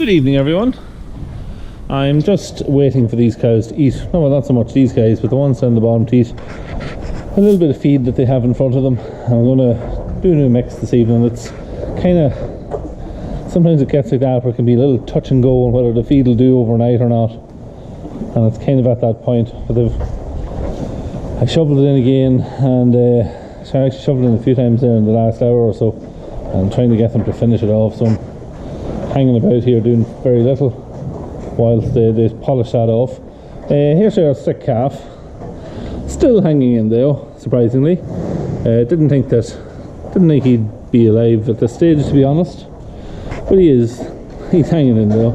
Good evening, everyone. I'm just waiting for these cows to eat. No, well, not so much these guys, but the ones down the bottom to eat a little bit of feed that they have in front of them. I'm going to do a new mix this evening. It's kind of, sometimes it gets like that where it can be a little touch and go on whether the feed will do overnight or not, and it's kind of at that point. But I shoveled it in again, and I actually shoveled it in a few times there in the last hour or so. I'm trying to get them to finish it off, so I'm hanging about here doing very little whilst they polish that off. Here's our sick calf, still hanging in there, surprisingly. Didn't think he'd be alive at this stage, to be honest, but he's hanging in there.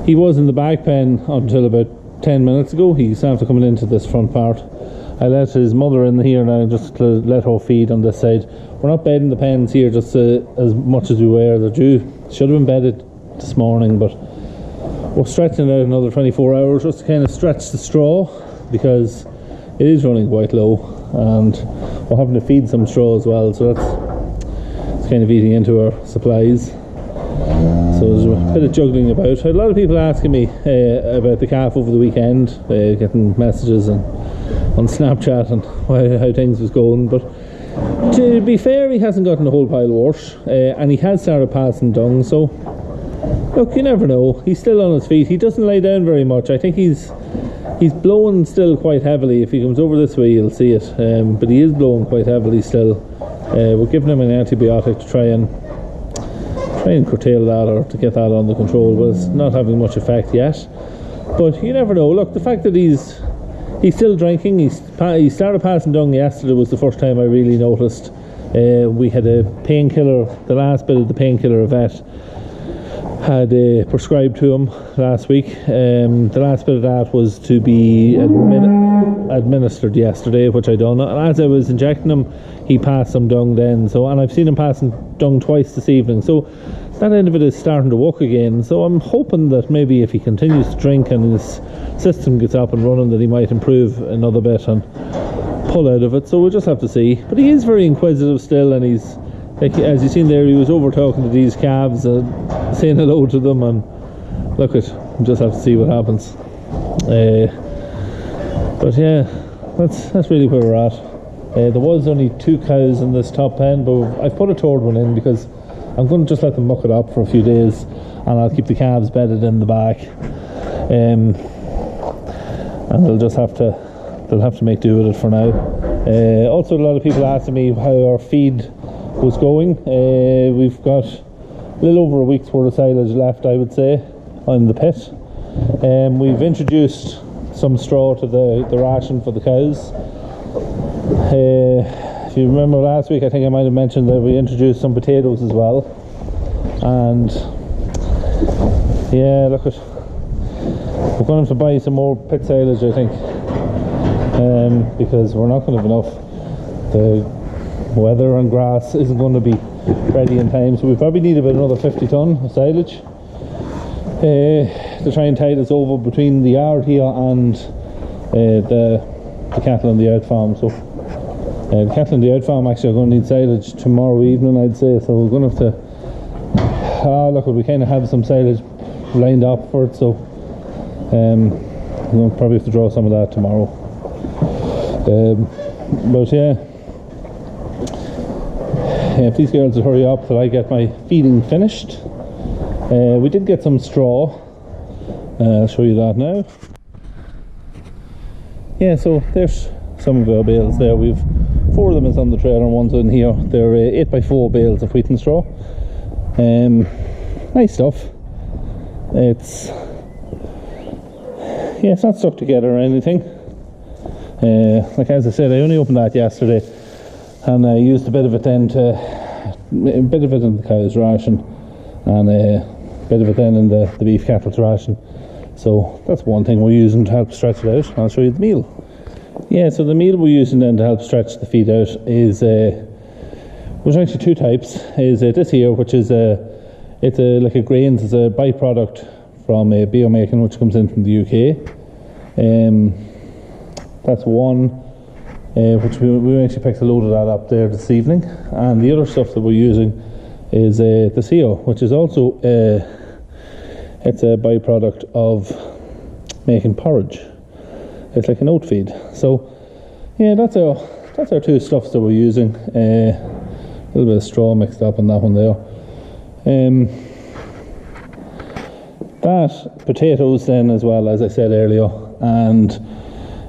He was in the back pen until about 10 minutes ago. He's after coming into this front part. I let his mother in here now, just to let her feed on this side. We're not bedding the pens here just as much as we were. They're due. Should have been bedded this morning, but we're stretching out another 24 hours just to kind of stretch the straw, because it is running quite low, and we're having to feed some straw as well, so it's kind of eating into our supplies. So there's a bit of juggling about. I had a lot of people asking me about the calf over the weekend, getting messages and on Snapchat and how things was going, but to be fair, he hasn't gotten a whole pile of wash, and he has started passing dung, so look, you never know. He's still on his feet. He doesn't lie down very much. I think he's blowing still quite heavily. If he comes over this way, you'll see it, but he is blowing quite heavily still. We're giving him an antibiotic to try and curtail that, or to get that under control, but it's not having much effect yet. But you never know. Look, the fact that he's still drinking, he started passing dung yesterday was the first time I really noticed. We had a painkiller, the last bit of the painkiller a vet had prescribed to him last week. The last bit of that was to be administered yesterday, which I done, and as I was injecting him, he passed some dung then. So, and I've seen him passing dung twice this evening, so that end of it is starting to walk again. So I'm hoping that maybe if he continues to drink and his system gets up and running, that he might improve another bit and pull out of it. So we'll just have to see. But he is very inquisitive still, and he's, like, as you've seen there, he was over talking to these calves, saying hello to them, and look at, we'll just have to see what happens. But yeah, that's really where we're at. There was only 2 cows in this top pen, but I've put a third one in because I'm going to just let them muck it up for a few days, and I'll keep the calves bedded in the back, and they'll have to make do with it for now. Also, a lot of people asking me how our feed was going. We've got a little over a week's worth of silage left, I would say, on the pit. We've introduced some straw to the ration for the cows. If you remember last week, I think I might have mentioned that we introduced some potatoes as well. And yeah, look at, we're going to have to buy some more pit silage, I think, because we're not going to have enough. The weather and grass isn't going to be ready in time, so we probably need about another 50 tonne of silage to try and tide us over between the yard here and the cattle on the out farm. So the cattle on the out farm actually are going to need silage tomorrow evening, I'd say, so we're going to have to look, we kind of have some silage lined up for it, so we'll probably have to draw some of that tomorrow. But yeah, if these girls would hurry up till I get my feeding finished. We did get some straw. I'll show you that now. Yeah, so there's some of our bales there. We've 4 of them is on the trailer and one's in here. They're 8x4 bales of wheat and straw. Nice stuff. It's not stuck together or anything. Like as I said, I only opened that yesterday, and I used a bit of it then in the cow's ration, and a bit of it then in the beef cattle's ration. So that's one thing we're using to help stretch it out. I'll show you the meal. Yeah, so the meal we're using then to help stretch the feed out is there's actually 2 types. Is this here, which is like a grains, it's a byproduct from biomaking, which comes in from the UK. That's one, which we actually picked a load of that up there this evening, and the other stuff that we're using is the CO, which is also it's a byproduct of making porridge. It's like an oat feed. So yeah, that's our two stuffs that we're using. A little bit of straw mixed up in that one there. That potatoes then as well, as I said earlier, and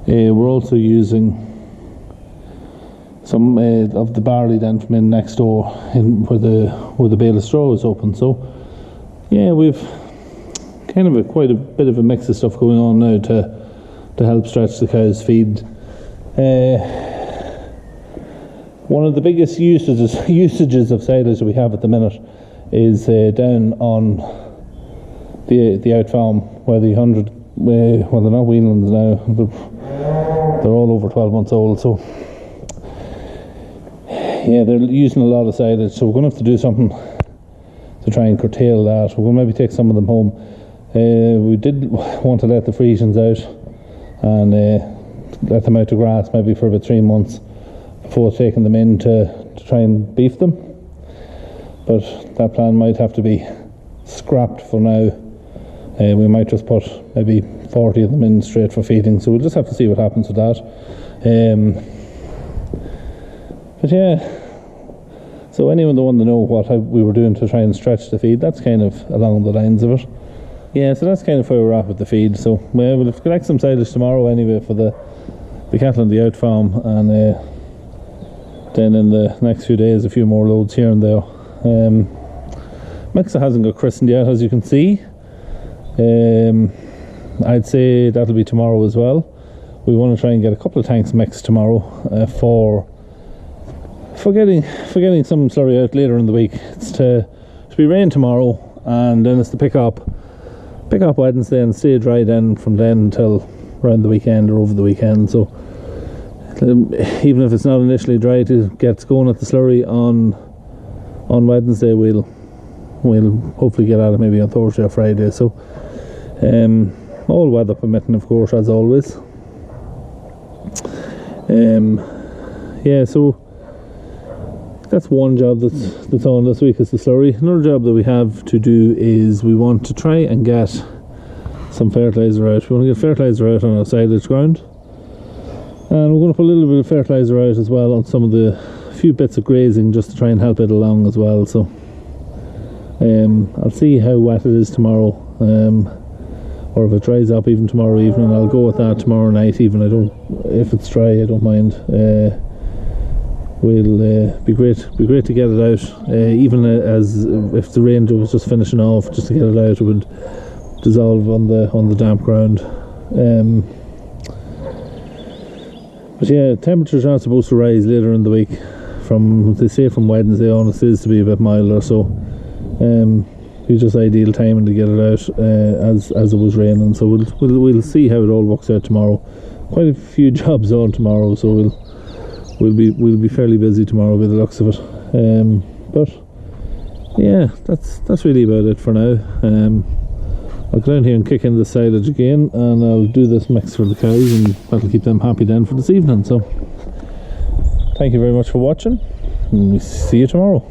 we're also using some of the barley then from in next door, where the bale of straw is open. So yeah, we've kind of quite a bit of a mix of stuff going on now to help stretch the cow's feed. One of the biggest usages of silage that we have at the minute is down on the out farm, where the 100, well, they're not weanlings now, but they're all over 12 months old, so yeah, they're using a lot of silage, so we're going to have to do something to try and curtail that. We're going to maybe take some of them home. We did want to let the Frisians out and let them out to grass maybe for about 3 months before taking them in to try and beef them, but that plan might have to be scrapped for now. We might just put maybe 40 of them in straight for feeding, so we'll just have to see what happens with that. But yeah, so anyone that wants to know what we were doing to try and stretch the feed, that's kind of along the lines of it. Yeah, so that's kind of where we're at with the feed. So we'll collect some silage tomorrow anyway for the cattle on the out farm, and then in the next few days a few more loads here and there. Mixer hasn't got christened yet, as you can see. I'd say that'll be tomorrow as well. We want to try and get a couple of tanks mixed tomorrow for getting some slurry out later in the week. It's to be rain tomorrow, and then it's to pick up Wednesday and stay dry then from then until around the weekend or over the weekend. So even if it's not initially dry to get going at the slurry on Wednesday, we'll hopefully get at it maybe on Thursday or Friday. So all weather permitting, of course, as always. Yeah, so that's one job that's on this week, is the slurry. Another job that we have to do is we want to try and get some fertiliser out. We want to get fertiliser out on our silage ground, and we're going to put a little bit of fertiliser out as well on some of the few bits of grazing, just to try and help it along as well. So I'll see how wet it is tomorrow, or if it dries up even tomorrow evening. I'll go with that tomorrow night even. If it's dry, I don't mind. Will be great to get it out, even as if the rain was just finishing off, just to get it out. It would dissolve on the damp ground. But yeah, temperatures are supposed to rise later in the week. They say from Wednesday on it is to be a bit milder, so it's just ideal timing to get it out as it was raining. So we'll see how it all works out tomorrow. Quite a few jobs on tomorrow, so we'll be fairly busy tomorrow by the looks of it. But yeah, that's really about it for now. I'll go down here and kick in the silage again, and I'll do this mix for the cows, and that'll keep them happy then for this evening. So thank you very much for watching, and we'll see you tomorrow.